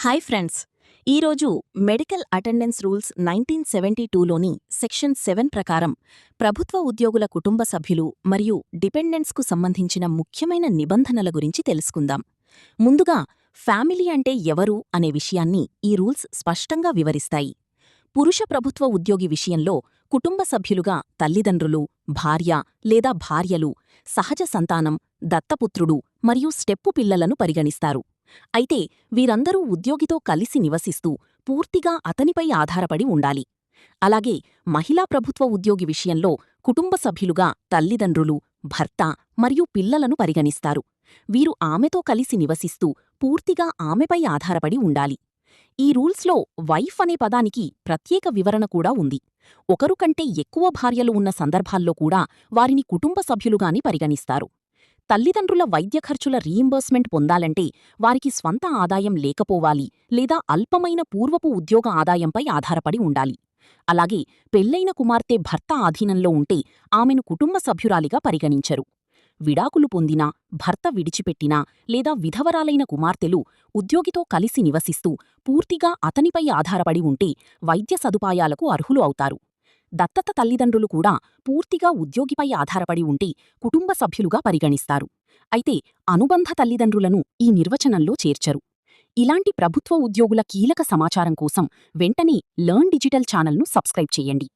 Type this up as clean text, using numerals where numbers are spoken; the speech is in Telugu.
హాయ్ ఫ్రెండ్స్, ఈరోజు మెడికల్ అటెండెన్స్ రూల్స్ 1972లోని సెక్షన్ 7 ప్రకారం ప్రభుత్వ ఉద్యోగుల కుటుంబ సభ్యులు మరియు డిపెండెంట్స్కు సంబంధించిన ముఖ్యమైన నిబంధనల గురించి తెలుసుకుందాం. ముందుగా ఫ్యామిలీ అంటే ఎవరు అనే విషయాన్ని ఈ రూల్స్ స్పష్టంగా వివరిస్తాయి. పురుష ప్రభుత్వ ఉద్యోగి విషయంలో కుటుంబ సభ్యులుగా తల్లిదండ్రులు, భార్య లేదా భార్యలు, సహజ సంతానం, దత్తపుత్రుడు మరియు స్టెప్పు పిల్లలను పరిగణిస్తారు. అయితే వీరందరూ ఉద్యోగితో కలిసి నివసిస్తూ పూర్తిగా అతనిపై ఆధారపడి ఉండాలి. అలాగే మహిళా ప్రభుత్వ ఉద్యోగి విషయంలో కుటుంబ సభ్యులుగా తల్లిదండ్రులు, భర్త మరియు పిల్లలను పరిగణిస్తారు. వీరు ఆమెతో కలిసి నివసిస్తూ పూర్తిగా ఆమెపై ఆధారపడి ఉండాలి. ఈ రూల్స్లో వైఫ్ అనే పదానికి ప్రత్యేక వివరణ కూడా ఉంది. ఒకరు కంటే ఎక్కువ భార్యలు ఉన్న సందర్భాల్లో కూడా వారిని కుటుంబ సభ్యులుగాని పరిగణిస్తారు. తల్లిదండ్రుల వైద్య ఖర్చుల రీయింబర్స్మెంట్ పొందాలంటే వారికి స్వంత ఆదాయం లేకపోవాలి లేదా అల్పమైన పూర్వపు ఉద్యోగ ఆదాయంపై ఆధారపడి ఉండాలి. అలాగే పెళ్లైన కుమార్తె భర్త ఆధీనంలో ఉంటే ఆమెను కుటుంబ సభ్యురాలిగా పరిగణించరు. విడాకులు పొందినా, భర్త విడిచిపెట్టినా లేదా విధవరాలైన కుమార్తెలు ఉద్యోగితో కలిసి నివసిస్తూ పూర్తిగా అతనిపై ఆధారపడి ఉంటే వైద్య సదుపాయాలకు అర్హులు అవుతారు. దత్తత తల్లిదండ్రులు కూడా పూర్తిగా ఉద్యోగిపై ఆధారపడి ఉంటే కుటుంబ సభ్యులుగా పరిగణిస్తారు. అయితే అనుబంధ తల్లిదండ్రులను ఈ నిర్వచనంలో చేర్చరు. ఇలాంటి ప్రభుత్వ ఉద్యోగుల కీలక సమాచారం కోసం వెంటనే లర్న్ డిజిటల్ ఛానల్ను సబ్స్క్రైబ్ చేయండి.